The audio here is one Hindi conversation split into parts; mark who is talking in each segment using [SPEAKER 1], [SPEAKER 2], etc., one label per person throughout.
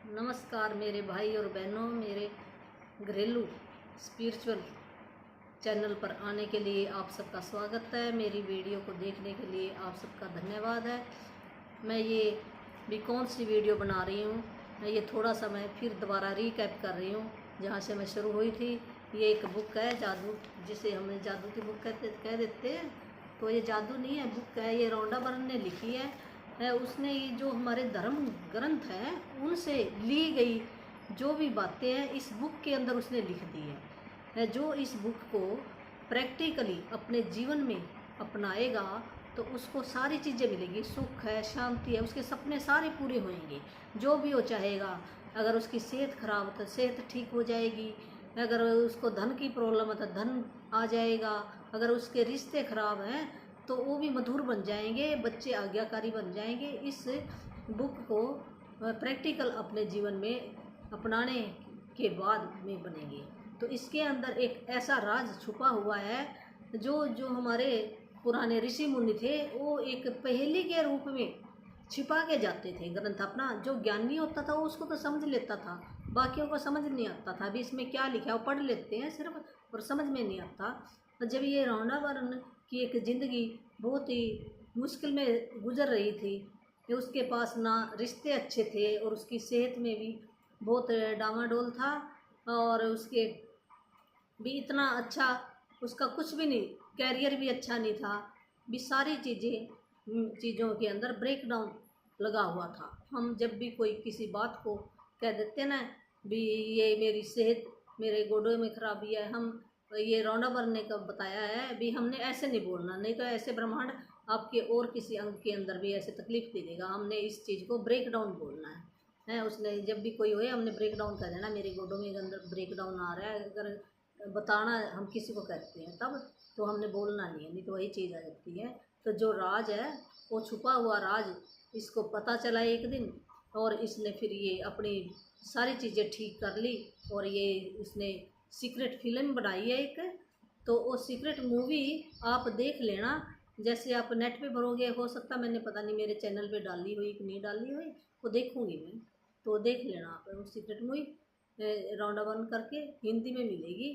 [SPEAKER 1] नमस्कार मेरे भाई और बहनों, मेरे घरेलू स्पिरिचुअल चैनल पर आने के लिए आप सबका स्वागत है। मेरी वीडियो को देखने के लिए आप सबका धन्यवाद है। मैं ये भी कौन सी वीडियो बना रही हूँ, मैं ये थोड़ा सा मैं फिर दोबारा रिकैप कर रही हूँ जहाँ से मैं शुरू हुई थी। ये एक बुक है जादू, जिसे हम जादू की बुक कह देते हैं। तो ये जादू नहीं है, बुक है। ये रॉन्डा बर्न ने लिखी है। उसने ये जो हमारे धर्म ग्रंथ हैं उनसे ली गई जो भी बातें हैं इस बुक के अंदर उसने लिख दी है। जो इस बुक को प्रैक्टिकली अपने जीवन में अपनाएगा तो उसको सारी चीज़ें मिलेंगी। सुख है, शांति है, उसके सपने सारे पूरे होंगे। जो भी वो चाहेगा, अगर उसकी सेहत खराब है तो सेहत ठीक हो जाएगी, अगर उसको धन की प्रॉब्लम है तो धन आ जाएगा, अगर उसके रिश्ते खराब हैं तो वो भी मधुर बन जाएंगे, बच्चे आज्ञाकारी बन जाएंगे। इस बुक को प्रैक्टिकल अपने जीवन में अपनाने के बाद में बनेंगे। तो इसके अंदर एक ऐसा राज छुपा हुआ है जो जो हमारे पुराने ऋषि मुनि थे वो एक पहेली के रूप में छिपा के जाते थे ग्रंथ। अपना जो ज्ञानी होता था वो उसको तो समझ लेता था, बाकियों को समझ नहीं आता था। अभी इसमें क्या लिखा है वो पढ़ लेते हैं सिर्फ और समझ में नहीं आता। तो जब ये रौंडावरण की एक ज़िंदगी बहुत ही मुश्किल में गुजर रही थी कि उसके पास ना रिश्ते अच्छे थे और उसकी सेहत में भी बहुत डामाडोल था, और उसके भी इतना अच्छा उसका कुछ भी नहीं, कैरियर भी अच्छा नहीं था, भी सारी चीज़ों के अंदर ब्रेक डाउन लगा हुआ था। हम जब भी कोई किसी बात को कह देते ना भी ये मेरी सेहत, मेरे गोडों में खराबी है, हम ये रौंडाबर ने कब बताया है भी हमने ऐसे नहीं बोलना, नहीं तो ऐसे ब्रह्मांड आपके और किसी अंग के अंदर भी ऐसे तकलीफ दे देगा। हमने इस चीज़ को ब्रेक डाउन बोलना है। उसने जब भी कोई होए हमने ब्रेक डाउन कर देना, मेरे गोडों में अंदर ब्रेक डाउन आ रहा है। अगर बताना हम किसी को कहते हैं तब तो हमने बोलना नहीं है, नहीं तो वही चीज़ आ जाती है। तो जो राज है वो छुपा हुआ राज इसको पता चला एक दिन, और इसने फिर ये अपनी सारी चीज़ें ठीक कर ली और ये इसने सीक्रेट फिल्म बनाई है एक। तो वो सीक्रेट मूवी आप देख लेना, जैसे आप नेट पे भरोगे, हो सकता मैंने पता नहीं मेरे चैनल पे डाली हुई कि नहीं डाली हुई, वो देखूंगी मैं। तो देख लेना आप वो सीक्रेट मूवी, राउंड वन करके हिंदी में मिलेगी।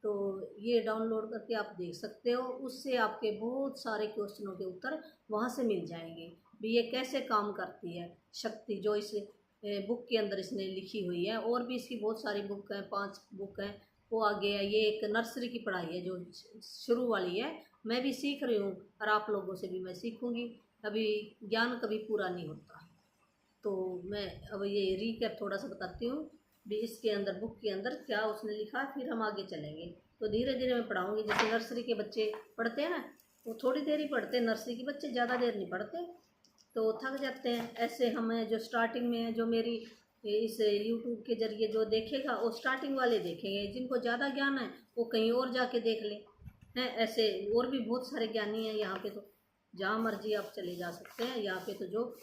[SPEAKER 1] तो ये डाउनलोड करके आप देख सकते हो, उससे आपके बहुत सारे क्वेश्चनों के उत्तर वहाँ से मिल जाएंगे भी ये कैसे काम करती है शक्ति जो इस बुक के अंदर इसने लिखी हुई है। और भी इसकी बहुत सारी बुक हैं, 5 बुक हैं। वो आगे है, ये एक नर्सरी की पढ़ाई है जो शुरू वाली है। मैं भी सीख रही हूँ और आप लोगों से भी मैं सीखूँगी। अभी ज्ञान कभी पूरा नहीं होता। तो मैं अब ये रीकैप थोड़ा सा बताती हूँ भी इसके अंदर बुक के अंदर क्या उसने लिखा, फिर हम आगे चलेंगे। तो धीरे धीरे मैं पढ़ाऊँगी। जैसे नर्सरी के बच्चे पढ़ते हैं ना, वो थोड़ी देर ही पढ़ते हैं, नर्सरी के बच्चे ज़्यादा देर नहीं पढ़ते तो थक जाते हैं। ऐसे हमें जो स्टार्टिंग में जो मेरी इस यूट्यूब के ज़रिए जो देखेगा वो स्टार्टिंग वाले देखेंगे, जिनको ज़्यादा ज्ञान है वो कहीं और जाके देख लें। हैं ऐसे और भी बहुत सारे ज्ञानी हैं यहाँ पे, तो जहाँ मर्जी आप चले जा सकते हैं। यहाँ पे तो जो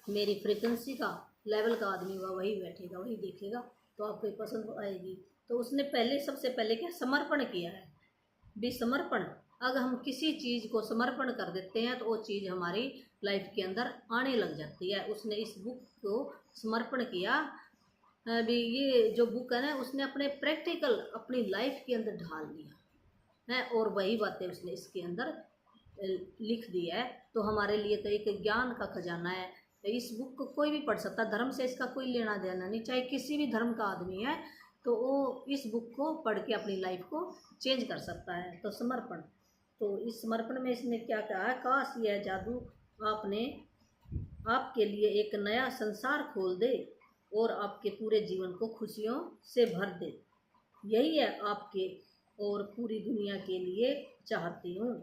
[SPEAKER 1] मेरी फ्रिक्वेंसी का लेवल का आदमी हुआ वही बैठेगा, वही देखेगा, तो आपको पसंद आएगी। तो उसने पहले सबसे पहले क्या समर्पण किया है, विसमर्पण। अगर हम किसी चीज़ को समर्पण कर देते हैं तो वो चीज़ हमारी लाइफ के अंदर आने लग जाती है। उसने इस बुक को समर्पण किया। अभी ये जो बुक है ना उसने अपने प्रैक्टिकल अपनी लाइफ के अंदर ढाल दिया है, और वही बातें उसने इसके अंदर लिख दी है। तो हमारे लिए तो एक ज्ञान का खजाना है। इस बुक को कोई भी पढ़ सकता, धर्म से इसका कोई लेना देना नहीं, चाहे किसी भी धर्म का आदमी है तो वो इस बुक को पढ़ के अपनी लाइफ को चेंज कर सकता है। तो समर्पण, तो इस समर्पण में इसने क्या कहा है, काश यह जादू आपने आपके लिए एक नया संसार खोल दे और आपके पूरे जीवन को खुशियों से भर दे। यही है आपके और पूरी दुनिया के लिए चाहती हूँ।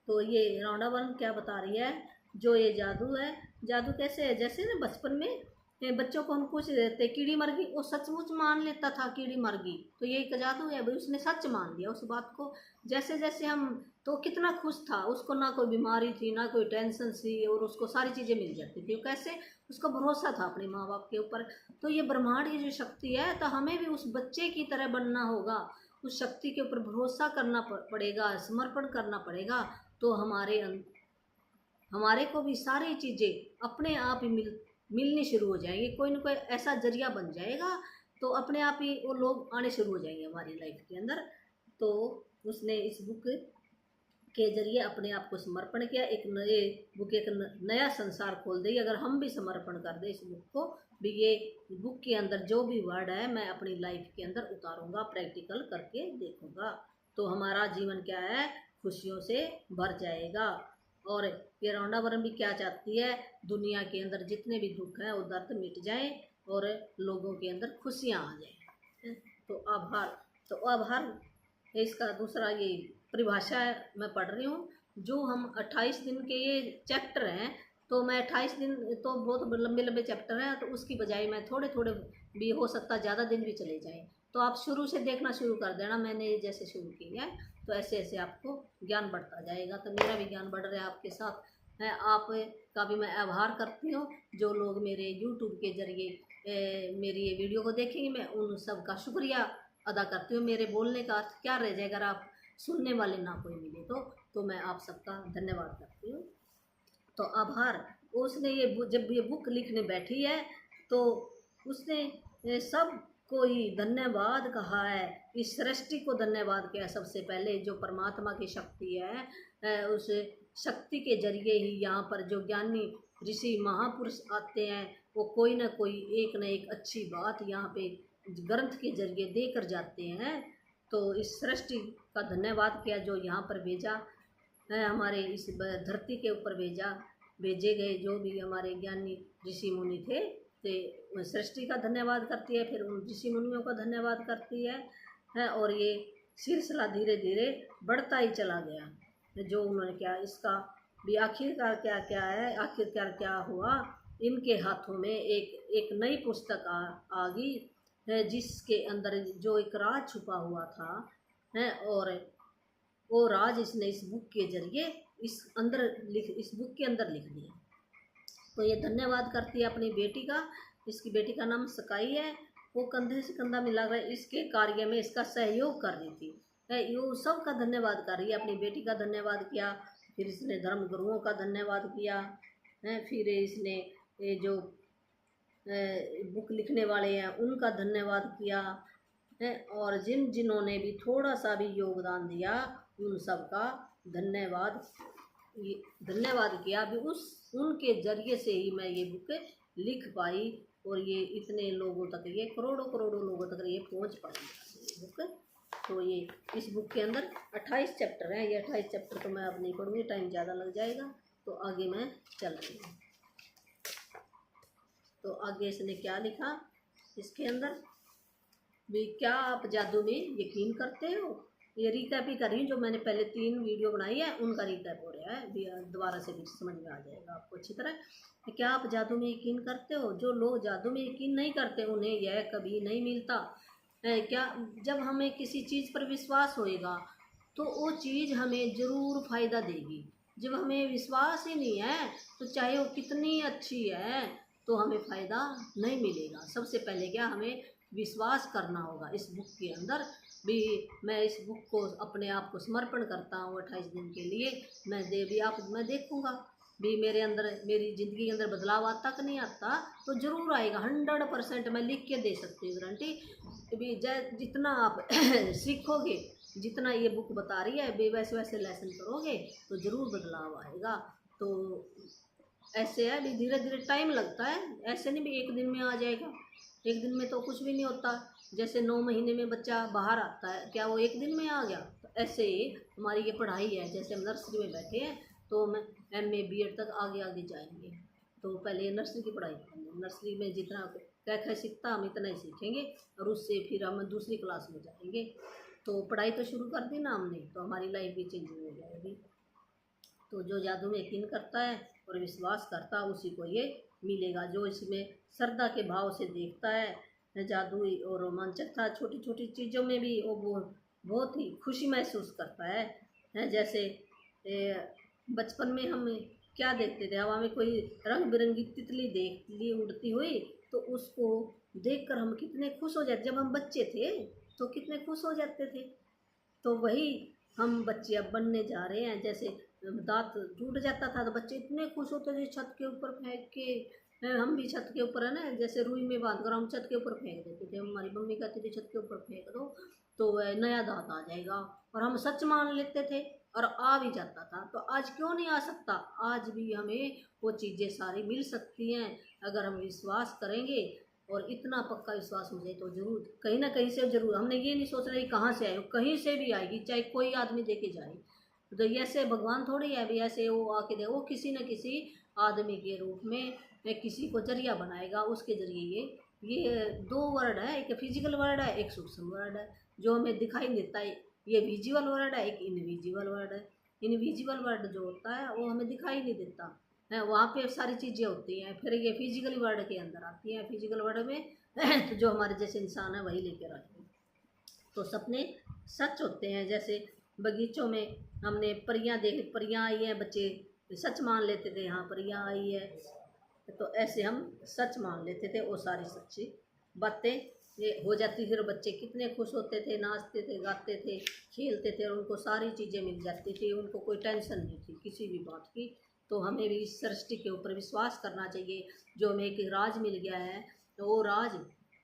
[SPEAKER 1] तो ये राउंडा वन क्या बता रही है, जो ये जादू है, जादू कैसे है, जैसे ना बचपन में बच्चों को हम पूछ देते कीड़ी मर गई, वो सचमुच मान लेता था कीड़ी मर गई, तो ये एक जादू है भाई, उसने सच मान लिया उस बात को। जैसे जैसे हम, तो कितना खुश था, उसको ना कोई बीमारी थी ना कोई टेंशन थी और उसको सारी चीज़ें मिल जाती थी। कैसे, उसका भरोसा था अपने माँ बाप के ऊपर। तो ये ब्रह्मांड की जो शक्ति है, तो हमें भी उस बच्चे की तरह बनना होगा, उस शक्ति के ऊपर भरोसा करना पड़ेगा, समर्पण करना पड़ेगा। तो हमारे को भी सारी चीज़ें अपने आप ही मिलनी शुरू हो जाएंगी, कोई ना कोई ऐसा जरिया बन जाएगा, तो अपने आप ही वो लोग आने शुरू हो जाएंगे हमारी लाइफ के अंदर। तो उसने इस बुक के जरिए अपने आप को समर्पण किया, एक नए बुक एक नया संसार खोल दी। अगर हम भी समर्पण कर दें इस बुक को भी, ये बुक के अंदर जो भी वर्ड है मैं अपनी लाइफ के अंदर उतारूंगा, प्रैक्टिकल करके देखूंगा, तो हमारा जीवन क्या है, खुशियों से भर जाएगा। और ये रौंडा वरम भी क्या चाहती है, दुनिया के अंदर जितने भी दुख हैं वो दर्द मिट जाए और लोगों के अंदर खुशियाँ आ जाए। तो आभार, तो आभार इसका दूसरा ये परिभाषा है, मैं पढ़ रही हूँ। जो हम 28 दिन के ये चैप्टर हैं, तो मैं 28 दिन तो बहुत लंबे लंबे चैप्टर हैं, तो उसकी बजाय मैं थोड़े थोड़े भी, हो सकता ज़्यादा दिन भी चले जाएँ, तो आप शुरू से देखना शुरू कर देना। मैंने जैसे शुरू किया है तो ऐसे ऐसे आपको ज्ञान बढ़ता जाएगा। तो मेरा भी ज्ञान बढ़ रहा है आपके साथ। मैं आपका भी मैं आभार करती हूँ, जो लोग मेरे यूट्यूब के ज़रिए मेरी ये वीडियो को देखेंगे, मैं उन सब का शुक्रिया अदा करती हूँ। मेरे बोलने का अर्थ क्या रह जाए अगर आप सुनने वाले ना कोई मिले तो मैं आप सबका धन्यवाद करती हूँ। तो आभार। उसने ये जब ये बुक लिखने बैठी है तो उसने सब कोई धन्यवाद कहा है, इस सृष्टि को धन्यवाद किया सबसे पहले, जो परमात्मा की शक्ति है, उस शक्ति के जरिए ही यहाँ पर जो ज्ञानी ऋषि महापुरुष आते हैं, वो कोई ना कोई एक न एक अच्छी बात यहाँ पे ग्रंथ के जरिए देकर जाते हैं। तो इस सृष्टि का धन्यवाद किया जो यहाँ पर भेजा है, हमारे इस धरती के ऊपर भेजे गए जो भी हमारे ज्ञानी ऋषि मुनि थे, तो सृष्टि का धन्यवाद करती है, फिर उन ऋषि मुनियों का धन्यवाद करती है और ये सिलसिला धीरे धीरे बढ़ता ही चला गया। जो उन्होंने क्या इसका भी आखिरकार क्या क्या है, आखिरकार क्या हुआ, इनके हाथों में एक नई पुस्तक आ गई है, जिसके अंदर जो एक राज छुपा हुआ था है, और वो राज इसने इस बुक के जरिए इस बुक के अंदर लिख दिया। तो ये धन्यवाद करती है अपनी बेटी का। इसकी बेटी का नाम स्काई है, वो कंधे से कंधा मिलाकर इसके कार्य में इसका सहयोग कर रही थी। ये सब का धन्यवाद कर रही है, अपनी बेटी का धन्यवाद किया, फिर इसने धर्म गुरुओं का धन्यवाद किया है, फिर इसने ये जो बुक लिखने वाले हैं उनका धन्यवाद किया है, और जिन्होंने भी थोड़ा सा भी योगदान दिया उन सब का धन्यवाद किया भी। उनके जरिए से ही मैं ये बुक लिख पाई, और ये इतने लोगों तक, ये करोड़ों करोड़ों लोगों तक ये पहुंच पाई ये बुक। तो ये इस बुक के अंदर 28 चैप्टर हैं, ये 28 चैप्टर तो मैं अब नहीं पढ़ूँगी, टाइम ज़्यादा लग जाएगा, तो आगे मैं चल रही हूँ। तो आगे इसने क्या लिखा इसके अंदर भी, क्या आप जादू में यकीन करते हो। ये रिकैप ही कर रही हूँ, जो मैंने पहले 3 वीडियो बनाई है उनका रिकैप हो रहा है, दोबारा से भी समझ में आ जाएगा आपको अच्छी तरह। क्या आप जादू में यकीन करते हो। जो लोग जादू में यकीन नहीं करते उन्हें यह कभी नहीं मिलता है। क्या जब हमें किसी चीज़ पर विश्वास होएगा तो वो चीज़ हमें ज़रूर फ़ायदा देगी। जब हमें विश्वास ही नहीं है तो चाहे वो कितनी अच्छी है तो हमें फ़ायदा नहीं मिलेगा। सबसे पहले क्या हमें विश्वास करना होगा। इस बुक के अंदर भी मैं इस बुक को अपने आप को समर्पण करता हूँ 28 दिन के लिए। मैं देखूँगा भी मेरे अंदर, मेरी ज़िंदगी के अंदर बदलाव आता कि नहीं आता, तो ज़रूर आएगा। 100% मैं लिख के दे सकती हूँ गारंटी भी। जितना आप सीखोगे, जितना ये बुक बता रही है वैसे वैसे लेसन करोगे तो ज़रूर बदलाव आएगा। तो ऐसे है भी, धीरे धीरे टाइम लगता है, ऐसे नहीं भी एक दिन में आ जाएगा। एक दिन में तो कुछ भी नहीं होता। जैसे 9 महीने में बच्चा बाहर आता है, क्या वो एक दिन में आ गया। तो ऐसे ही हमारी ये पढ़ाई है, जैसे हम नर्सरी में बैठे हैं तो हम MA BEd तक आगे आगे जाएंगे। तो पहले नर्सरी की पढ़ाई करेंगे, नर्सरी में जितना क्या क्या सीखता हम इतना ही सीखेंगे, और उससे फिर हम दूसरी क्लास में जाएंगे। तो पढ़ाई तो शुरू कर दी ना हमने, तो हमारी लाइफ भी चेंज हो जाएगी। तो जो जादू में यकीन करता है और विश्वास करता है उसी को ये मिलेगा। जो इसमें श्रद्धा के भाव से देखता है जादू और रोमांचक था, छोटी छोटी चीज़ों में भी वो बहुत ही खुशी महसूस करता है। जैसे बचपन में हम क्या देखते थे, हवा में कोई रंग बिरंगी तितली देख ली उड़ती हुई, तो उसको देखकर हम कितने खुश हो जाते। जब हम बच्चे थे तो कितने खुश हो जाते थे। तो वही हम बच्चे अब बनने जा रहे हैं। जैसे दांत टूट जाता था तो बच्चे इतने खुश होते थे, छत के ऊपर फेंक के हम भी छत के ऊपर है ना, जैसे रुई में बांध कर हम छत के ऊपर फेंक देते थे। हमारी मम्मी कहती थी छत के ऊपर फेंक दो तो वह नया दांत आ जाएगा, और हम सच मान लेते थे और आ भी जाता था। तो आज क्यों नहीं आ सकता? आज भी हमें वो चीज़ें सारी मिल सकती हैं अगर हम विश्वास करेंगे। और इतना पक्का विश्वास हो जाए तो जरूर कहीं ना कहीं से जरूर, हमने ये नहीं सोच रहे कहाँ से आए, कहीं से भी आएगी, चाहे कोई आदमी दे के जाए। तो ऐसे भगवान थोड़ी है भी ऐसे वो आके दे, वो किसी न किसी आदमी के रूप में किसी को जरिया बनाएगा, उसके जरिए ये दो वर्ड है, एक फिजिकल वर्ड है, एक सूक्ष्म वर्ड है जो हमें दिखाई देता है। ये विजुअल वर्ड है, एक इनविजिबल वर्ड है। इनविजिबल वर्ड जो होता है वो हमें दिखाई नहीं देता है, वहाँ पे सारी चीज़ें होती हैं। फिर ये फिजिकल वर्ड के अंदर आती हैं, फिजिकल वर्ड में तो जो हमारे जैसे इंसान है वही लेकर आते हैं। तो सपने सच होते हैं। जैसे बगीचों में हमने परियां देख, परियां आई हैं, बच्चे सच मान लेते थे हाँ परियां आई है, तो ऐसे हम सच मान लेते थे। वो सारी सच्ची बातें ये हो जाती, फिर बच्चे कितने खुश होते थे, नाचते थे, गाते थे, खेलते थे, और उनको सारी चीज़ें मिल जाती थी, उनको कोई टेंशन नहीं थी किसी भी बात की। तो हमें भी इस सृष्टि के ऊपर विश्वास करना चाहिए। जो हमें एक राज मिल गया है, तो वो राज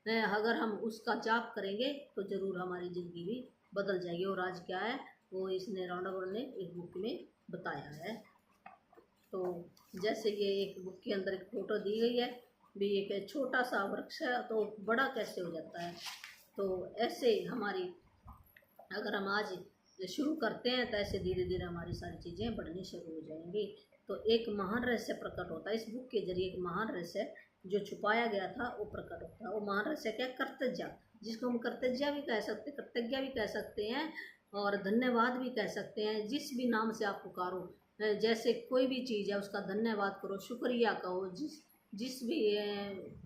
[SPEAKER 1] अगर हम उसका जाप करेंगे तो ज़रूर हमारी ज़िंदगी भी बदल जाएगी। वो राज क्या है वो इसने राउंड ने एक बुक में बताया है। तो जैसे ये एक बुक के अंदर एक फ़ोटो दी गई है भी, एक छोटा सा वृक्ष है तो बड़ा कैसे हो जाता है। तो ऐसे हमारी अगर हम आज शुरू करते हैं तो ऐसे धीरे धीरे हमारी सारी चीज़ें बढ़नी शुरू हो जाएंगी। तो एक महान रहस्य प्रकट होता है इस बुक के जरिए, एक महान रहस्य जो छुपाया गया था वो प्रकट होता है। वो महान रहस्य क्या? कर्तज्ञ, जिसको हम कर्तज्ञ भी कह सकते, कर्तज्ञ भी कह सकते हैं और धन्यवाद भी कह सकते हैं। जिस भी नाम से आप पुकारो, जैसे कोई भी चीज़ है उसका धन्यवाद करो, शुक्रिया कहो। जिस भी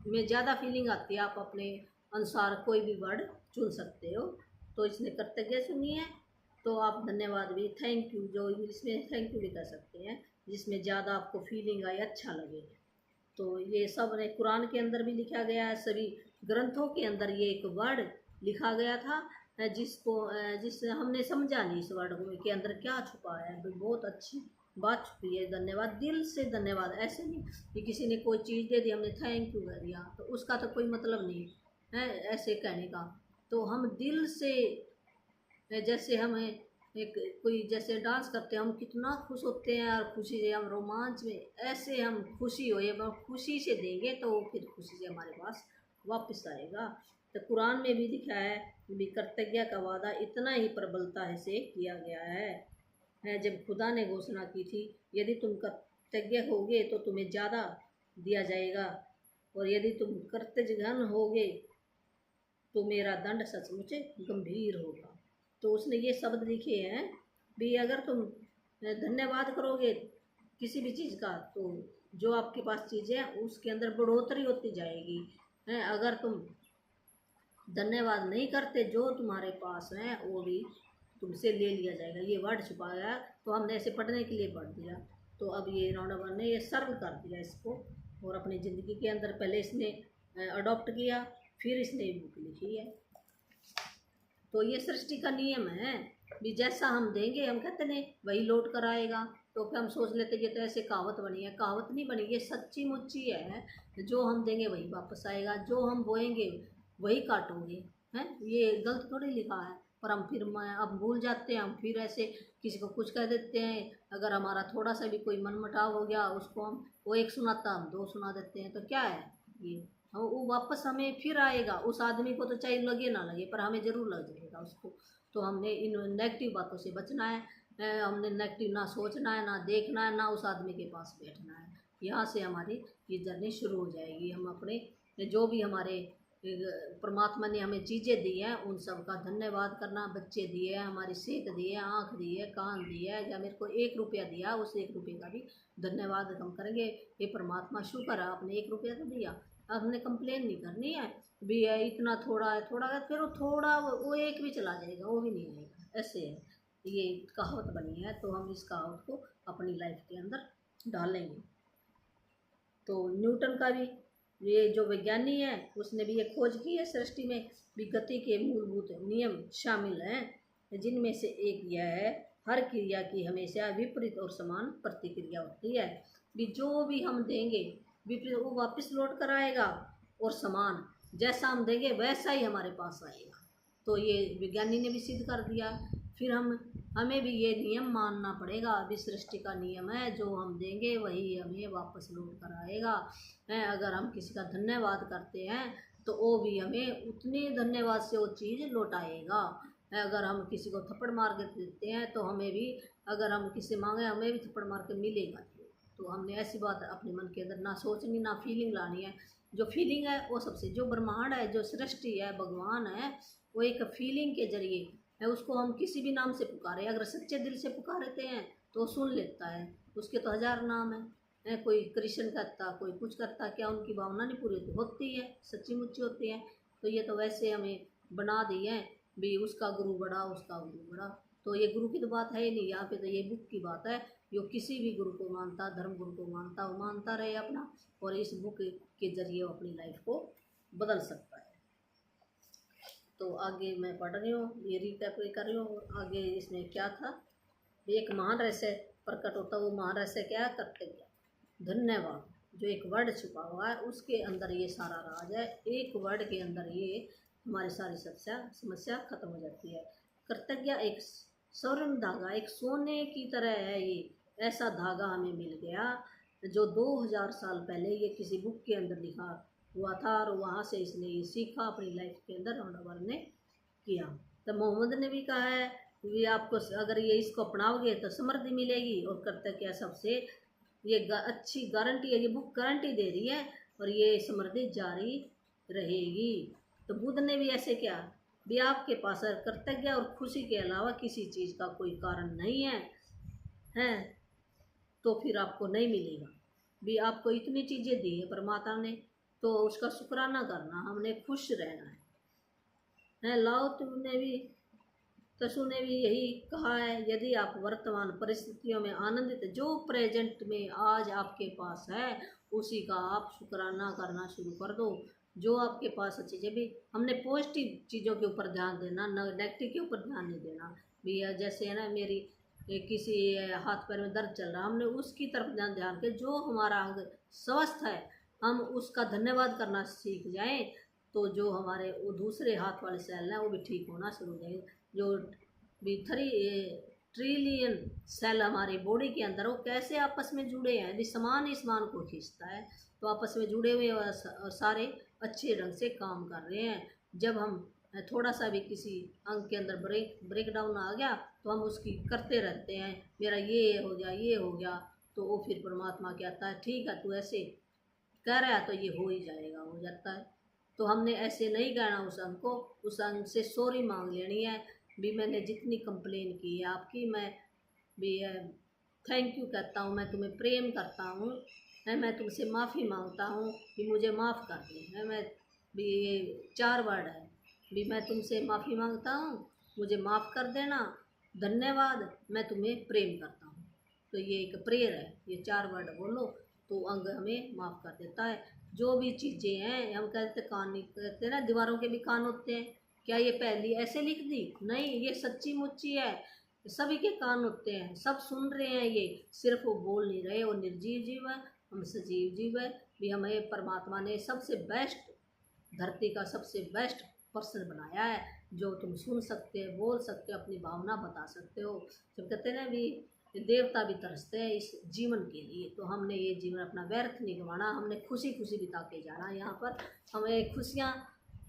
[SPEAKER 1] में ज़्यादा फीलिंग आती है आप अपने अनुसार कोई भी वर्ड चुन सकते हो। तो इसने कर्तज्ञ सुनी है तो आप धन्यवाद भी, थैंक यू, जो इंग्लिश में थैंक यू भी कह सकते हैं, जिसमें ज़्यादा आपको फीलिंग आए, अच्छा लगे। तो ये सब ने कुरान के अंदर भी लिखा गया है, सभी ग्रंथों के अंदर ये एक वर्ड लिखा गया था जिससे हमने समझा नहीं इस वर्ड के अंदर क्या छुपा है। तो बहुत अच्छी बात छुपी है। धन्यवाद, दिल से धन्यवाद। ऐसे नहीं कि किसी ने कोई चीज़ दे दी हमने थैंक यू कह दिया, तो उसका तो कोई मतलब नहीं है ऐसे कहने का। तो हम दिल से, जैसे हमें एक कोई जैसे डांस करते हैं, हम कितना खुश होते हैं और खुशी से हम रोमांच में, ऐसे हम खुशी हो, ये खुशी से देंगे तो वो फिर खुशी से हमारे पास वापस आएगा। तो कुरान में भी लिखा है भी कर्तज्ञ का वादा इतना ही प्रबलता से किया गया है। जब खुदा ने घोषणा की थी यदि तुम कर्तज्ञ होगे तो तुम्हें ज़्यादा दिया जाएगा, और यदि तुम कर्तव्यघन होगे तो मेरा दंड सचमुच गंभीर होगा। तो उसने ये शब्द लिखे हैं भी, अगर तुम धन्यवाद करोगे किसी भी चीज़ का तो जो आपके पास चीज़ है उसके अंदर बढ़ोतरी होती जाएगी। अगर तुम धन्यवाद नहीं करते जो तुम्हारे पास है वो भी तुमसे ले लिया जाएगा। ये वर्ड छुपा गया, तो हमने ऐसे पढ़ने के लिए पढ़ दिया। तो अब ये राउंड ने ये सर्व कर दिया इसको, और अपनी ज़िंदगी के अंदर पहले इसने अडॉप्ट किया, फिर इसने बुक लिखी है। तो ये सृष्टि का नियम है भी, जैसा हम देंगे हम कहते नहीं वही लौट कर आएगा। तो फिर हम सोच लेते कि तो ऐसे कहावत बनी है, कहावत नहीं बनी, ये सच्ची मुच्ची है। जो हम देंगे वही वापस आएगा, जो हम बोएंगे वही काटोगे। हैं, ये गलत थोड़ी लिखा है। पर हम फिर अब भूल जाते हैं, हम फिर ऐसे किसी को कुछ कह देते हैं। अगर हमारा थोड़ा सा भी कोई मनमुटाव हो गया, उसको हम वो एक सुनाता हम दो सुना देते हैं। तो क्या है ये, वो वापस हमें फिर आएगा। उस आदमी को तो चाहे लगे ना लगे पर हमें ज़रूर लग जाएगा उसको। तो हमने इन नेगेटिव बातों से बचना है। हमने नेगेटिव ना सोचना है, ना देखना है, ना उस आदमी के पास बैठना है। यहाँ से हमारी ये जर्नी शुरू हो जाएगी। हम अपने जो भी हमारे परमात्मा ने हमें चीज़ें दी हैं उन सब का धन्यवाद करना। बच्चे दिए हैं, हमारी सेहत दी है, आँख दी है, कान दिए है, या मेरे को 1 रुपया दिया, उस 1 रुपये का भी धन्यवाद हम करेंगे। ये परमात्मा शुक्र है आपने 1 रुपया तो दिया। अब हमने कंप्लेन नहीं करनी है भी इतना थोड़ा है, थोड़ा है, फिर वो थोड़ा वो एक भी चला जाएगा, वो भी नहीं आएगा। ऐसे है, ये कहावत बनी है। तो हम इस कहावत को अपनी लाइफ के अंदर डालेंगे। तो न्यूटन का भी, ये जो विज्ञानी है उसने भी ये खोज की है सृष्टि में भी गति के मूलभूत नियम शामिल हैं, जिनमें से एक यह है हर क्रिया की हमेशा विपरीत और समान प्रतिक्रिया होती है। भी जो भी हम देंगे विपरीत वो वापस लौट कर आएगा, और समान जैसा हम देंगे वैसा ही हमारे पास आएगा। तो ये विज्ञानी ने भी सिद्ध कर दिया। फिर हमें भी ये नियम मानना पड़ेगा। अभी सृष्टि का नियम है, जो हम देंगे वही हमें वापस लौट कर आएगा। है, अगर हम किसी का धन्यवाद करते हैं तो वो भी हमें उतनी धन्यवाद से वो चीज़ लौटाएगा। अगर हम किसी को थप्पड़ मार के देते हैं तो हमें भी, अगर हम किसी से मांगे हमें भी थप्पड़ मार के मिलेगा। तो हमने ऐसी बात अपने मन के अंदर ना सोचनी, ना फीलिंग लानी है। जो फीलिंग है वो सबसे, जो ब्रह्मांड है, जो सृष्टि है, भगवान है, वो एक फीलिंग के जरिए है। उसको हम किसी भी नाम से पुकारे, अगर सच्चे दिल से पुकारते हैं तो वो सुन लेता है। उसके तो हजार नाम है, कोई कृष्ण करता, कोई कुछ करता, क्या उनकी भावना नहीं पूरी होती? होती है, सच्ची मुच्ची होती है। तो ये तो वैसे हमें बना दी है भी, उसका गुरु बड़ा, उसका गुरु बड़ा। तो ये गुरु की तो बात है ही नहीं यहाँ पे, तो ये बुक की बात है। जो किसी भी गुरु को मानता, धर्म गुरु को मानता, वो मानता रहे अपना, और इस बुक के जरिए वो अपनी लाइफ को बदल सकता है। तो आगे मैं पढ़ रही हूँ, ये रिकैप कर रही हूँ। आगे इसमें क्या था, एक महान रहस्य प्रकट होता, वो महान रहस्य क्या है? कर्तव्य। धन्यवाद, जो एक वर्ड छुपा हुआ है उसके अंदर ये सारा राज है। एक वर्ड के अंदर ये हमारी सारी समस्या खत्म हो जाती है। कृतज्ञ एक स्वर्ण धागा, एक सोने की तरह है ये। ऐसा धागा हमें मिल गया जो 2000 साल पहले ये किसी बुक के अंदर लिखा हुआ था, और वहाँ से इसने ये सीखा, अपनी लाइफ के अंदर रौंडावर ने किया। तो मोहम्मद ने भी कहा है कि आपको अगर ये इसको अपनाओगे तो समृद्धि मिलेगी, और कर्तव्य सबसे ये अच्छी गारंटी है, ये बुक गारंटी दे रही है, और ये समृद्धि जारी रहेगी। तो बुद्ध ने भी ऐसे क्या भी, आपके पास कर्तव्य और खुशी के अलावा किसी चीज़ का कोई कारण नहीं है तो फिर आपको नहीं मिलेगा। भी आपको इतनी चीज़ें दी है परमात्मा ने, तो उसका शुक्राना करना, हमने खुश रहना है। लाओ तुमने भी, तसु ने भी यही कहा है, यदि आप वर्तमान परिस्थितियों में आनंदित, जो प्रेजेंट में आज आपके पास है उसी का आप शुक्राना करना शुरू कर दो। जो आपके पास अच्छी चीज़ें, भी हमने पॉजिटिव चीज़ों के ऊपर ध्यान देना, नेगेटिव के ऊपर ध्यान नहीं देना। भी जैसे है ना, मेरी किसी हाथ पैर में दर्द चल रहा, हमने उसकी तरफ ध्यान के जो हमारा अंग स्वस्थ है हम उसका धन्यवाद करना सीख जाएं, तो जो हमारे वो दूसरे हाथ वाले सेल हैं वो भी ठीक होना शुरू हो जाएंगे। जो भी 3 ट्रिलियन सेल हमारी बॉडी के अंदर, वो कैसे आपस में जुड़े हैं, यदि समान ही समान को खींचता है, तो आपस में जुड़े हुए सारे अच्छे ढंग से काम कर रहे हैं। जब हम थोड़ा सा भी किसी अंग के अंदर ब्रेक डाउन आ गया तो हम उसकी करते रहते हैं, मेरा ये हो गया, ये हो गया, तो वो फिर परमात्मा कहता है ठीक है तू ऐसे कह रहा है तो ये हो ही जाएगा, हो जाता है। तो हमने ऐसे नहीं कहना उस अंग को, उस अंग से सॉरी मांग लेनी है भी, मैंने जितनी कंप्लेन की है आपकी, मैं भी थैंक यू कहता हूँ, मैं तुम्हें प्रेम करता हूँ, मैं तुमसे माफ़ी मांगता हूँ कि मुझे माफ़ कर दे। मैं भी, ये 4 वर्ड है भी, मैं तुमसे माफ़ी मांगता हूँ, मुझे माफ़ कर देना, धन्यवाद, मैं तुम्हें प्रेम करता हूँ। तो ये एक प्रेयर है, ये 4 वर्ड बोलो तो अंग हमें माफ़ कर देता है। जो भी चीज़ें हैं, हम कहते कान नहीं कहते ना, दीवारों के भी कान होते हैं, क्या ये पहली ऐसे लिख दी? नहीं, ये सच्ची मुच्ची है, सभी के कान होते हैं, सब सुन रहे हैं, ये सिर्फ वो बोल नहीं रहे, वो निर्जीव जीव है, हम सजीव जीव है। भी हमें परमात्मा ने सबसे बेस्ट, धरती का सबसे बेस्ट पर्सन बनाया है, जो तुम सुन सकते हो, बोल सकते हो, अपनी भावना बता सकते हो। जब कहते हैं ना भी देवता भी तरसते हैं इस जीवन के लिए, तो हमने ये जीवन अपना व्यर्थ नहीं गंवाना, हमने खुशी खुशी बिता के जाना। यहाँ पर हमें खुशियाँ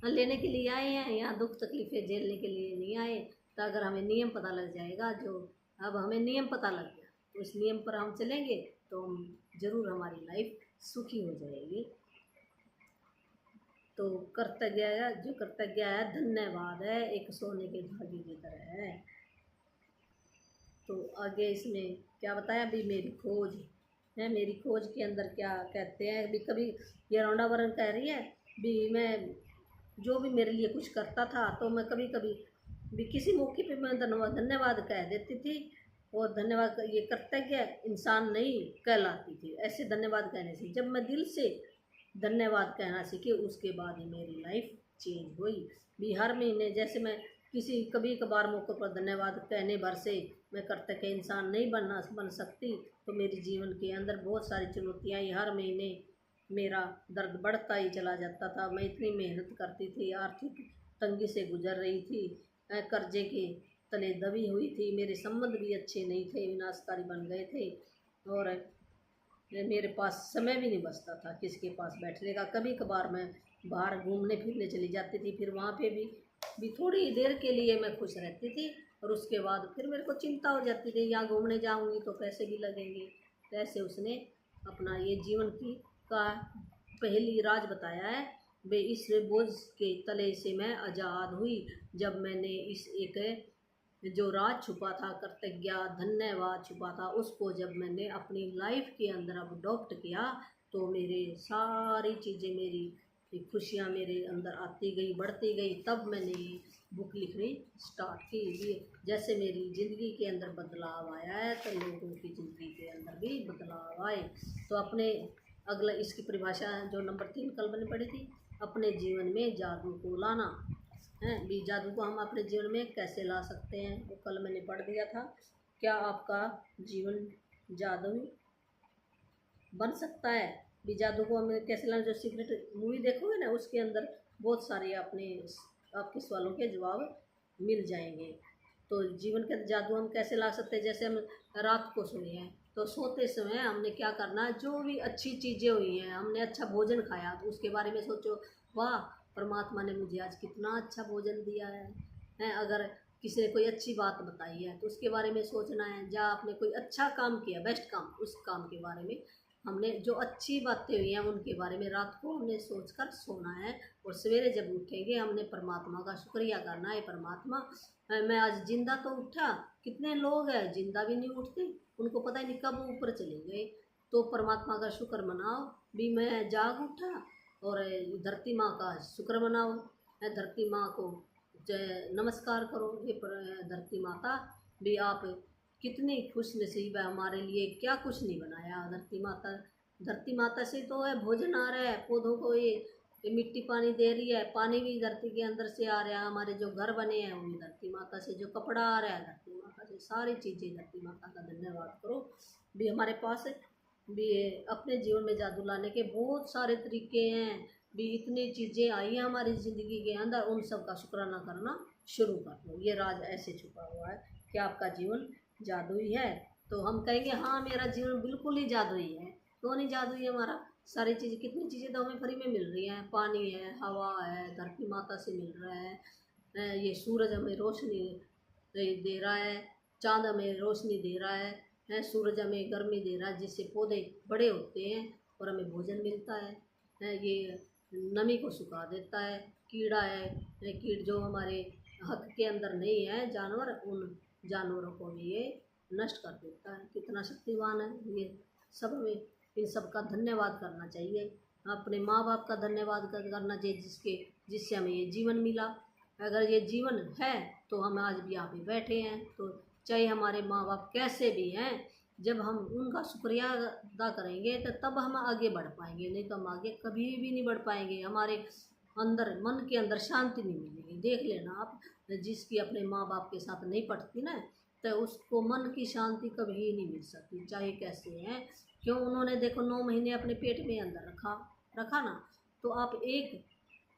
[SPEAKER 1] लेने के लिए आए हैं, यहाँ दुख तकलीफ़ें झेलने के लिए नहीं आए। तो अगर हमें नियम पता लग जाएगा, जो अब हमें नियम पता लग गया, तो इस नियम पर हम चलेंगे तो हम ज़रूर हमारी लाइफ सुखी हो जाएगी। तो कर्तव्य, जो कर्तव्य है धन्यवाद है, एक सोने के धागे की तरह है। तो आगे इसमें क्या बताया भी, मेरी खोज है, मेरी खोज के अंदर क्या कहते हैं भी, कभी ये रौंडावरण कह रही है भी, मैं जो भी मेरे लिए कुछ करता था तो मैं कभी कभी भी किसी मौके पे मैं धन्यवाद कह देती थी, और धन्यवाद ये कर्तव्य इंसान नहीं कहलाती थी ऐसे धन्यवाद कहने से। जब मैं दिल से धन्यवाद कहना सीखी उसके बाद ही मेरी लाइफ चेंज हुई। भी हर महीने जैसे मैं किसी कभी कभार मौके पर धन्यवाद कहने भर से मैं कर्तव्य इंसान नहीं बन सकती, तो मेरे जीवन के अंदर बहुत सारी चुनौतियाँ हर महीने मेरा दर्द बढ़ता ही चला जाता था। मैं इतनी मेहनत करती थी, आर्थिक तंगी से गुजर रही थी, कर्जे के तले दबी हुई थी, मेरे संबंध भी अच्छे नहीं थे, विनाशकारी बन गए थे, और मेरे पास समय भी नहीं बचता था किसके पास बैठने का। कभी कभार मैं बाहर घूमने फिरने चली जाती थी, फिर वहाँ पे भी थोड़ी देर के लिए मैं खुश रहती थी, और उसके बाद फिर मेरे को चिंता हो जाती थी, यहाँ घूमने जाऊँगी तो पैसे भी लगेंगे। तो ऐसे उसने अपना ये जीवन की का पहली राज बताया है। वे इस बोझ के तले से मैं आज़ाद हुई जब मैंने इस एक जो राज छुपा था, कृतज्ञ धन्यवाद छुपा था, उसको जब मैंने अपनी लाइफ के अंदर अब अडॉप्ट किया, तो मेरे सारी चीज़ें, मेरी खुशियाँ मेरे अंदर आती गई, बढ़ती गई। तब मैंने ये बुक लिखनी स्टार्ट की। ये जैसे मेरी ज़िंदगी के अंदर बदलाव आया है, तो लोगों की ज़िंदगी के अंदर भी बदलाव आए। तो अपने अगला इसकी परिभाषा जो नंबर 3 कल मैंने पढ़ी थी, अपने जीवन में जादू को लाना है। भी जादू को हम अपने जीवन में कैसे ला सकते हैं, वो कल मैंने पढ़ दिया था। क्या आपका जीवन जादू बन सकता है? भी जादू को हमें कैसे लाना, जो सीक्रेट मूवी देखोगे ना, उसके अंदर बहुत सारे आपके सवालों के जवाब मिल जाएंगे। तो जीवन के जादू हम कैसे ला सकते हैं? जैसे हम रात को सोए हैं, तो सोते समय हमने क्या करना है, जो भी अच्छी चीज़ें हुई हैं, हमने अच्छा भोजन खाया तो उसके बारे में सोचो, वाह परमात्मा ने मुझे आज कितना अच्छा भोजन दिया है। अगर किसी ने कोई अच्छी बात बताई है तो उसके बारे में सोचना है। जहाँ आपने कोई अच्छा काम किया, बेस्ट काम, उस काम के बारे में हमने, जो अच्छी बातें हुई हैं उनके बारे में रात को हमने सोचकर सोना है। और सवेरे जब उठेंगे हमने परमात्मा का शुक्रिया करना है, परमात्मा मैं आज जिंदा तो उठा। कितने लोग हैं जिंदा भी नहीं उठते, उनको पता ही नहीं कब ऊपर चले गए। तो परमात्मा का शुक्र मनाओ भी मैं जाग उठा, और धरती माँ का शुक्र मनाओ, धरती माँ को नमस्कार करो। ये धरती माता भी आप कितनी खुश नसीब है, हमारे लिए क्या कुछ नहीं बनाया धरती माता। धरती माता से तो है भोजन आ रहा है, पौधों को ये मिट्टी पानी दे रही है, पानी भी धरती के अंदर से आ रहा है, हमारे जो घर बने हैं वो भी धरती माता से, जो कपड़ा आ रहा है धरती माता से, सारी चीज़ें धरती माता का धन्यवाद करो। भी हमारे पास भी अपने जीवन में जादू लाने के बहुत सारे तरीके हैं। भी इतनी चीज़ें आई हैं हमारी ज़िंदगी के अंदर, उन सब का शुक्राना करना शुरू कर दो। ये राज ऐसे छुपा हुआ है कि आपका जीवन जादुई है। तो हम कहेंगे हाँ मेरा जीवन बिल्कुल ही जादुई है। क्यों नहीं जादुई है हमारा? सारी चीज़ें, कितनी चीज़ें तो हमें फ्री में मिल रही हैं, पानी है, हवा है, धरती माता से मिल रहा है, ये सूरज हमें रोशनी दे रहा है, चाँद हमें रोशनी दे रहा है, सूरज हमें गर्मी दे रहा है जिससे पौधे बड़े होते हैं और हमें भोजन मिलता है, ये नमी को सुखा देता है। कीड़ा है, कीड़ जो हमारे हक के अंदर नहीं है जानवर, उन जानवरों को भी ये नष्ट कर देता है। कितना शक्तिवान है ये सब। हमें इन सब का धन्यवाद करना चाहिए, अपने माँ बाप का धन्यवाद करना चाहिए जिससे हमें ये जीवन मिला। अगर ये जीवन है तो हम आज भी यहाँ पे बैठे हैं। तो चाहे हमारे माँ बाप कैसे भी हैं, जब हम उनका शुक्रिया अदा करेंगे तो तब हम आगे बढ़ पाएंगे, नहीं तो हम आगे कभी भी नहीं बढ़ पाएंगे। हमारे अंदर, मन के अंदर शांति नहीं मिलेगी। देख लेना आप, जिसकी अपने माँ बाप के साथ नहीं पटती ना, तो उसको मन की शांति कभी नहीं मिल सकती, चाहे कैसे हैं। क्यों? उन्होंने देखो 9 महीने अपने पेट में अंदर रखा ना। तो आप 1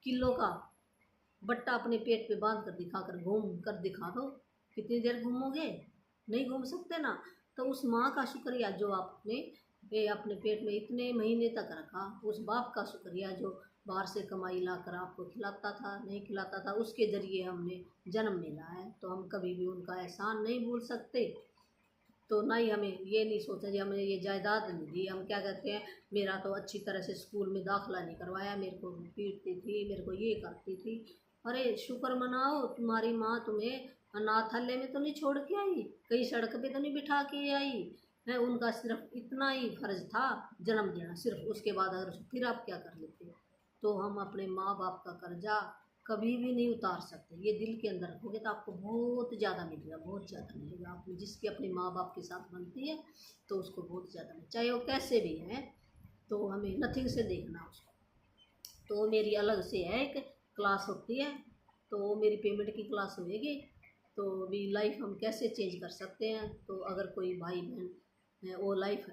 [SPEAKER 1] किलो का बट्टा अपने पेट पे बांध कर घूम कर दिखा दो, कितनी देर घूमोगे? नहीं घूम सकते ना। तो उस माँ का शुक्रिया जो आपने अपने पेट में इतने महीने तक रखा, उस बाप का शुक्रिया जो बाहर से कमाई लाकर आपको खिलाता था, नहीं खिलाता था, उसके ज़रिए हमने जन्म मिला है। तो हम कभी भी उनका एहसान नहीं भूल सकते। तो ना ही हमें ये नहीं सोचा जी हमें ये जायदाद नहीं दी, हम क्या कहते हैं, मेरा तो अच्छी तरह से स्कूल में दाखिला नहीं करवाया, मेरे को पीटती थी, मेरे को ये करती थी। अरे शुक्र मनाओ, तुम्हारी माँ तुम्हें अनाथालय में तो नहीं छोड़ के आई, कहीं सड़क पे तो नहीं बिठा के आई है। उनका सिर्फ इतना ही फर्ज था, जन्म देना, सिर्फ। उसके बाद अगर फिर आप क्या कर लेते? तो हम अपने माँ बाप का कर्जा कभी भी नहीं उतार सकते। ये दिल के अंदर रखोगे तो आपको बहुत ज़्यादा मिलेगा, बहुत ज़्यादा मिलेगा। आप जिसकी अपने माँ बाप के साथ बनती है तो उसको बहुत ज़्यादा मिलेगा, चाहे वो कैसे भी हैं। तो हमें नथिंग से देखना उसको। तो मेरी अलग से है एक क्लास होती है, तो वो मेरी पेमेंट की क्लास होएगी। तो भी लाइफ हम कैसे चेंज कर सकते हैं। तो अगर कोई भाई बहन है वो लाइफ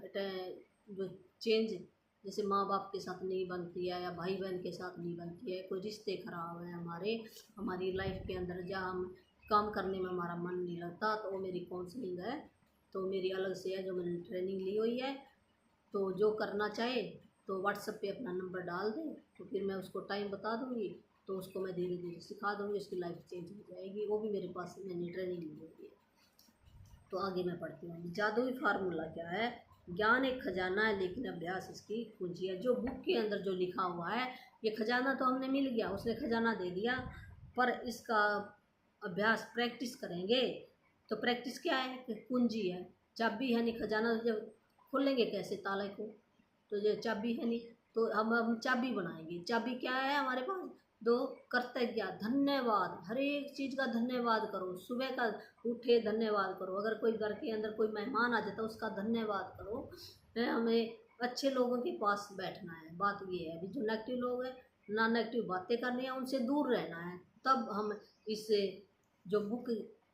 [SPEAKER 1] जो चेंज जैसे माँ बाप के साथ नहीं बनती है या भाई बहन के साथ नहीं बनती है, कोई रिश्ते खराब है हमारी लाइफ के अंदर, जहाँ हम काम करने में हमारा मन नहीं लगता, तो वो मेरी काउंसलिंग है। तो मेरी अलग से है जो मैंने ट्रेनिंग ली हुई है। तो जो करना चाहे तो व्हाट्सएप पे अपना नंबर डाल दें, तो फिर मैं उसको टाइम बता दूँगी, तो उसको मैं धीरे धीरे सिखा दूँगी, उसकी लाइफ चेंज हो जाएगी। वो भी मेरे पास मैंने ट्रेनिंग ली हुई है। तो आगे मैं पढ़ती हूँ। जादुई फार्मूला क्या है? ज्ञान एक खजाना है लेकिन अभ्यास इसकी पूंजी है। जो बुक के अंदर जो लिखा हुआ है, ये खजाना तो हमने मिल गया, उसने खजाना दे दिया, पर इसका अभ्यास प्रैक्टिस करेंगे। तो प्रैक्टिस क्या है कि कुंजी है, चाबी है नहीं, खजाना जब खोलेंगे कैसे ताले को, तो ये चाबी है नहीं, तो हम चाबी बनाएंगे। चाबी क्या है हमारे पास? दो, कृतज्ञ, धन्यवाद, हर एक चीज़ का धन्यवाद करो। सुबह का उठे धन्यवाद करो, अगर कोई घर के अंदर कोई मेहमान आ जाता है उसका धन्यवाद करो। है, हमें अच्छे लोगों के पास बैठना है। बात ये है, अभी जो नेगेटिव लोग हैं, ना नेगेटिव बातें करनी है, उनसे दूर रहना है, तब हम इससे जो बुक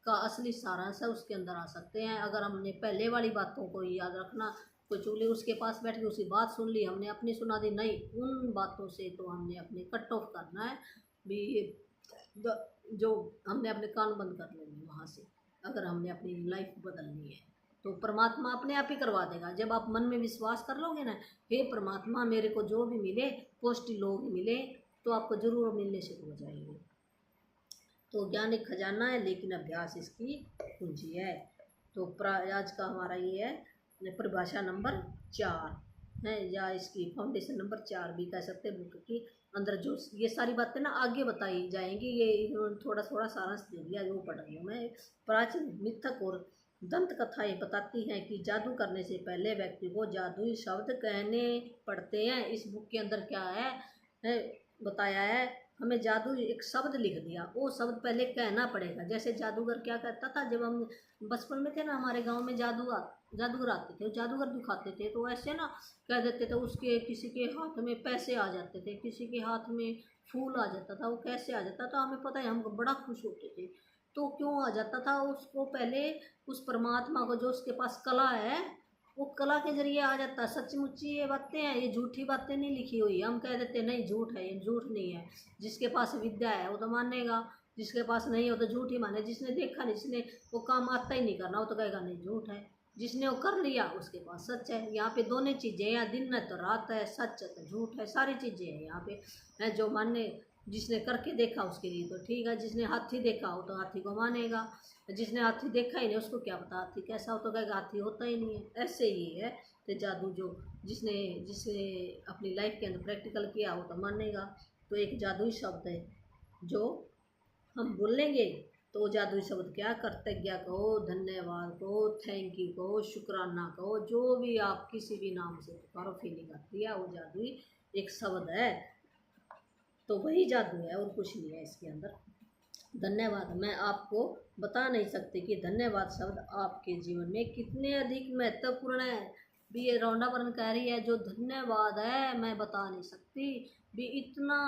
[SPEAKER 1] का असली सारांश है उसके अंदर आ सकते हैं। अगर हमने पहले वाली बातों को याद रखना, कोई चुगली उसके पास बैठ के उसकी बात सुन ली, हमने अपनी सुना दी, नहीं, उन बातों से तो हमने अपने कट ऑफ करना है भी, जो हमने अपने कान बंद कर लेंगे वहाँ से, अगर हमने अपनी लाइफ बदलनी है। तो परमात्मा अपने आप ही करवा देगा। जब आप मन में विश्वास कर लोगे ना, हे परमात्मा मेरे को जो भी मिले, पॉजिटिव लोग मिले, तो आपको ज़रूर मिलने शुरू हो जाएंगे। तो ज्ञान एक खजाना है लेकिन अभ्यास इसकी पूंजी है। तो आज का हमारा ये है परिभाषा नंबर 4 है, या इसकी फाउंडेशन नंबर 4 भी कह सकते हैं। बुक की अंदर जो ये सारी बातें ना आगे बताई जाएंगी, ये इन्होंने थोड़ा थोड़ा सारांश दे दिया, जो पढ़ रही हूँ मैं। प्राचीन मिथक और दंत कथाएँ बताती हैं कि जादू करने से पहले व्यक्ति को जादुई शब्द कहने पड़ते हैं। इस बुक के अंदर क्या है बताया है, हमें जादू एक शब्द लिख दिया, वो शब्द पहले कहना पड़ेगा। जैसे जादूगर क्या कहता था, जब हम बचपन में थे ना, हमारे गांव में जादूगर आते थे, जादूगर दिखाते थे, तो ऐसे ना कह देते थे, उसके किसी के हाथ में पैसे आ जाते थे, किसी के हाथ में फूल आ जाता था, वो कैसे आ जाता था हमें पता है, हम बड़ा खुश होते थे। तो क्यों आ जाता था? उसको पहले उस परमात्मा को जो उसके पास कला है, वो कला के जरिए आ जाता है। सच्ची ये बातें हैं, ये झूठी बातें नहीं लिखी हुई। हम कह देते नहीं झूठ है, ये झूठ नहीं है। जिसके पास विद्या है वो तो मानेगा, जिसके पास नहीं हो तो झूठ ही माने। जिसने देखा नहीं, जिसने वो काम आता ही नहीं करना, वो तो कहेगा नहीं झूठ है। जिसने वो कर लिया उसके पास सच है। यहाँ पे दोनों चीज़ें हैं, दिन है तो रात है, सच है तो झूठ है, सारी चीज़ें हैं यहाँ पे है। जो मानने, जिसने करके देखा उसके लिए तो ठीक है, जिसने हाथी देखा हो तो हाथी को मानेगा, जिसने हाथी देखा ही नहीं उसको क्या पता हाथी कैसा हो, तो कहेगा हाथी होता ही नहीं है। ऐसे ही है तो जादू, जो जिसने जिसने अपनी लाइफ के अंदर प्रैक्टिकल किया हो तो मानेगा। तो एक जादुई शब्द है जो हम बोलेंगे, तो जादुई शब्द क्या? कृतज्ञ कहो, धन्यवाद कहो, थैंक यू कहो, शुक्राना कहो, जो भी आप किसी भी नाम से पुकारो, फीलिंग आती है, वो जादुई एक शब्द है। तो वही जादू है और कुछ नहीं है इसके अंदर। धन्यवाद, मैं आपको बता नहीं सकती कि धन्यवाद शब्द आपके जीवन में कितने अधिक महत्वपूर्ण है। भी ये रौंडा बरन कह रही है, जो धन्यवाद है मैं बता नहीं सकती भी, इतना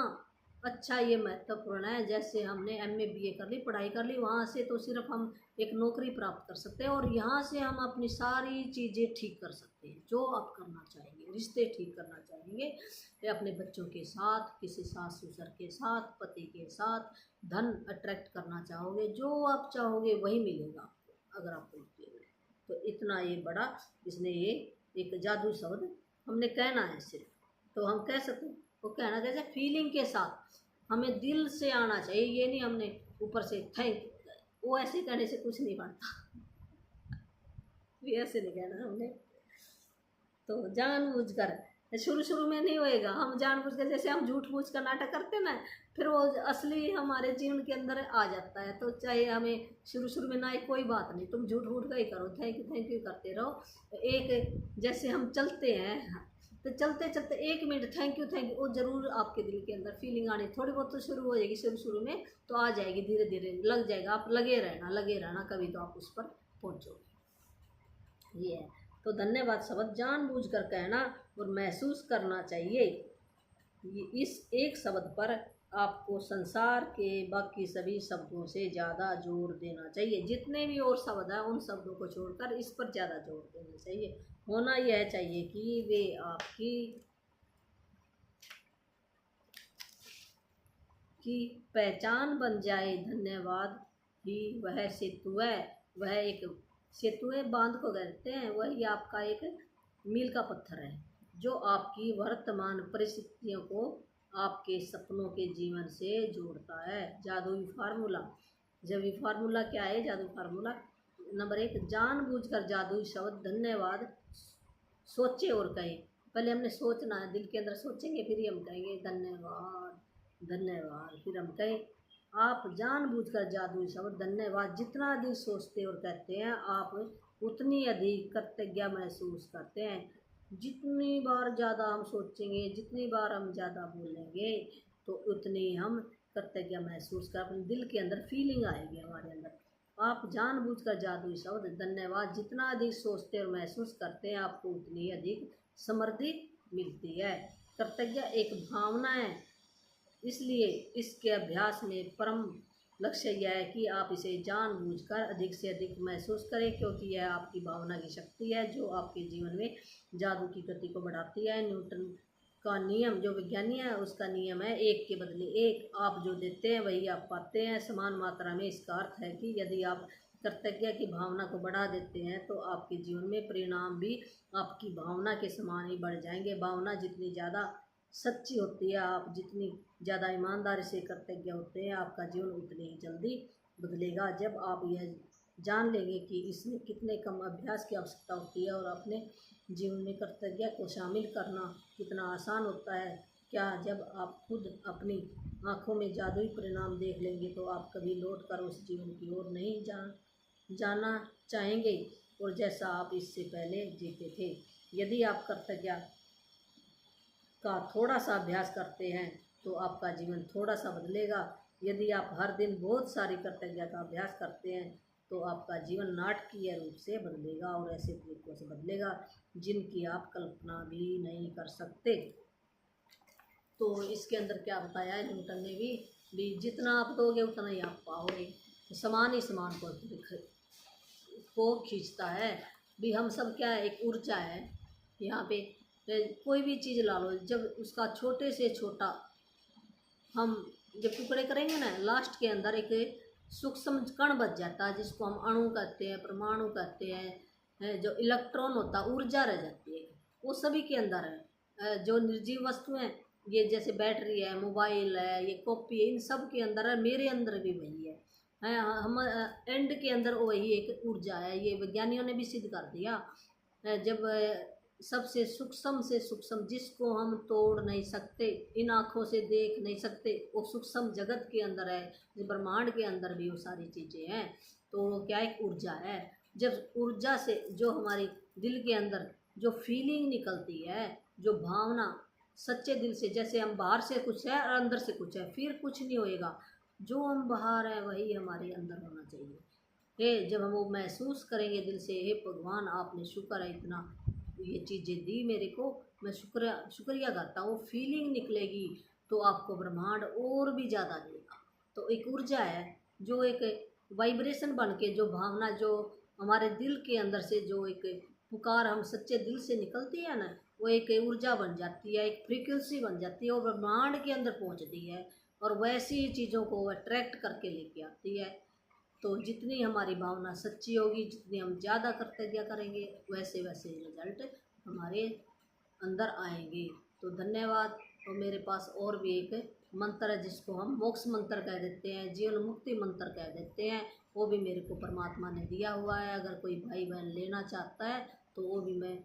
[SPEAKER 1] अच्छा ये महत्वपूर्ण है। जैसे हमने MA BA कर ली, पढ़ाई कर ली, वहाँ से तो सिर्फ हम एक नौकरी प्राप्त कर सकते हैं, और यहाँ से हम अपनी सारी चीज़ें ठीक कर सकते हैं जो आप करना चाहेंगे। रिश्ते ठीक करना चाहेंगे अपने बच्चों के साथ, किसी सास ससुर के साथ, पति के साथ, धन अट्रैक्ट करना चाहोगे, जो आप चाहोगे वही मिलेगा आपको, अगर आप बोलते हो तो। इतना ये बड़ा इसने ये एक जादू शब्द हमने कहना है सिर्फ, तो हम कह सकते। वो कहना कैसे? फीलिंग के साथ, हमें दिल से आना चाहिए। ये नहीं हमने ऊपर से थैंक, वो ऐसे कहने से कुछ नहीं बनता भी, ऐसे नहीं कहना हमने। तो जानबूझकर, शुरू में नहीं होएगा, हम जानबूझकर, जैसे हम झूठ मूठ का नाटक करते ना, फिर वो असली हमारे जीवन के अंदर आ जाता है। तो चाहे हमें शुरू में ना आए, कोई बात नहीं, तुम झूठ मूठ का ही करो, थैंक यू करते रहो। एक जैसे हम चलते हैं, तो चलते चलते 1 मिनट थैंक यू, वो ज़रूर आपके दिल के अंदर फीलिंग आनी थोड़ी बहुत तो शुरू हो जाएगी, शुरू में तो आ जाएगी, धीरे धीरे लग जाएगा। आप लगे रहना, कभी तो आप उस पर पहुँचोगे। ये है। तो धन्यवाद शब्द जानबूझकर कहना और महसूस करना चाहिए। इस एक शब्द पर आपको संसार के बाकी सभी शब्दों से ज़्यादा जोर देना चाहिए। जितने भी और शब्द हैं उन शब्दों को छोड़कर इस पर ज़्यादा जोर देना चाहिए। होना यह चाहिए कि वे आपकी की पहचान बन जाए। धन्यवाद ही वह सेतु है। वह एक सेतु है, बांध को कहते हैं। वही आपका एक मील का पत्थर है जो आपकी वर्तमान परिस्थितियों को आपके सपनों के जीवन से जोड़ता है। जादुई फार्मूला। जादुई फार्मूला क्या है? जादुई फार्मूला नंबर 1, जानबूझकर जादुई शब्द धन्यवाद सोचे और कहें। पहले हमने सोचना है, दिल के अंदर सोचेंगे, फिर ही हम कहेंगे धन्यवाद धन्यवाद, फिर हम कहें। आप जानबूझकर जादुई शब्द धन्यवाद जितना अधिक सोचते और कहते हैं, आप उतनी अधिक कृतज्ञता महसूस करते हैं। जितनी बार ज़्यादा हम सोचेंगे, जितनी बार हम ज़्यादा बोलेंगे, तो उतनी हम कृतज्ञता महसूस कर, अपने दिल के अंदर फीलिंग आएगी हमारे अंदर। आप जानबूझकर जादुई शब्द धन्यवाद जितना अधिक सोचते और महसूस करते हैं, आपको उतनी अधिक समृद्धि मिलती है। कृतज्ञता एक भावना है, इसलिए इसके अभ्यास में परम लक्ष्य यह है कि आप इसे जानबूझकर अधिक से अधिक महसूस करें, क्योंकि यह आपकी भावना की शक्ति है जो आपके जीवन में जादू की गति को बढ़ाती है। न्यूटन का नियम, जो विज्ञानी है उसका नियम है, एक के बदले एक। आप जो देते हैं वही आप पाते हैं, समान मात्रा में। इसका अर्थ है कि यदि आप कृतज्ञता की भावना को बढ़ा देते हैं तो आपके जीवन में परिणाम भी आपकी भावना के समान ही बढ़ जाएंगे। भावना जितनी ज़्यादा सच्ची होती है, आप जितनी ज़्यादा ईमानदारी से कृतज्ञ होते हैं, आपका जीवन उतनी ही जल्दी बदलेगा। जब आप यह जान लेंगे कि इसमें कितने कम अभ्यास की आवश्यकता होती है और अपने जीवन में कृतज्ञता को शामिल करना कितना आसान होता है, क्या जब आप खुद अपनी आँखों में जादुई परिणाम देख लेंगे तो आप कभी लौट कर उस जीवन की ओर नहीं जाना चाहेंगे और जैसा आप इससे पहले जीते थे। यदि आप कृतज्ञता का थोड़ा सा अभ्यास करते हैं तो आपका जीवन थोड़ा सा बदलेगा। यदि आप हर दिन बहुत सारी कृतज्ञता का अभ्यास करते हैं तो आपका जीवन नाटकीय रूप से बदलेगा और ऐसे तरीकों से बदलेगा जिनकी आप कल्पना भी नहीं कर सकते। तो इसके अंदर क्या बताया है न्यूटन ने भी जितना आप दोगे उतना ही आप पाओगे। तो समान ही समान को खींचता है। भी हम सब क्या है, एक ऊर्जा है। यहाँ पे कोई भी चीज़ ला लो, जब उसका छोटे से छोटा हम जब टुकड़े करेंगे ना, लास्ट के अंदर एक सूक्ष्म कण बच जाता है जिसको हम अणु कहते हैं, परमाणु कहते हैं। जो इलेक्ट्रॉन होता है, ऊर्जा रह जाती है, वो सभी के अंदर है। जो निर्जीव वस्तु हैं, ये जैसे बैटरी है, मोबाइल है, ये कॉपी है, इन सब के अंदर है, मेरे अंदर भी वही है। हम एंड के अंदर वही एक ऊर्जा है। ये विज्ञानियों ने भी सिद्ध कर दिया। जब सबसे सूक्ष्म जिसको हम तोड़ नहीं सकते, इन आँखों से देख नहीं सकते, वो सूक्ष्म जगत के अंदर है, ब्रह्मांड के अंदर भी वो सारी चीज़ें हैं। तो क्या एक ऊर्जा है। जब ऊर्जा से जो हमारी दिल के अंदर जो फीलिंग निकलती है, जो भावना सच्चे दिल से, जैसे हम बाहर से कुछ है और अंदर से कुछ है, फिर कुछ नहीं होएगा। जो हम बाहर है वही हमारे अंदर होना चाहिए। जब हम वो महसूस करेंगे दिल से, हे भगवान आपने शुक्र है इतना ये चीज़ें दी मेरे को, मैं शुक्रिया करता हूँ, फीलिंग निकलेगी तो आपको ब्रह्मांड और भी ज़्यादा देगा। तो एक ऊर्जा है जो एक वाइब्रेशन बन के, जो भावना जो हमारे दिल के अंदर से जो एक पुकार हम सच्चे दिल से निकलती है ना, वो एक ऊर्जा बन जाती है, एक फ्रीक्वेंसी बन जाती है और ब्रह्मांड के अंदर पहुँचती है और वैसी ही चीज़ों को अट्रैक्ट करके लेके आती है। तो जितनी हमारी भावना सच्ची होगी, जितनी हम ज़्यादा कृतज्ञता करेंगे, वैसे वैसे रिजल्ट हमारे अंदर आएंगे। तो धन्यवाद। और मेरे पास और भी एक मंत्र है जिसको हम मोक्ष मंत्र कह देते हैं, जीवन मुक्ति मंत्र कह देते हैं। वो भी मेरे को परमात्मा ने दिया हुआ है। अगर कोई भाई बहन लेना चाहता है तो वो भी मैं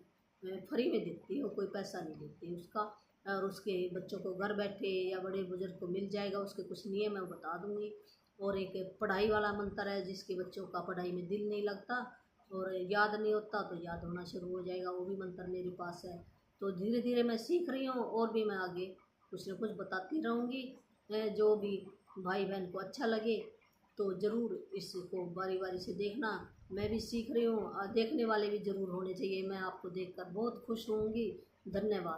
[SPEAKER 1] फ्री में देती हूँ, कोई पैसा नहीं देती उसका। और उसके बच्चों को घर बैठे या बड़े बुजुर्ग को मिल जाएगा। उसके कुछ नियम मैं बता दूँगी। और एक पढ़ाई वाला मंत्र है, जिसके बच्चों का पढ़ाई में दिल नहीं लगता और याद नहीं होता तो याद होना शुरू हो जाएगा, वो भी मंत्र मेरे पास है। तो धीरे धीरे मैं सीख रही हूँ और भी मैं आगे कुछ न कुछ बताती रहूँगी। जो भी भाई बहन को अच्छा लगे तो ज़रूर इसको बारी बारी से देखना। मैं भी सीख रही हूँ, देखने वाले भी ज़रूर होने चाहिए। मैं आपको देखकर बहुत खुश होंगी। धन्यवाद।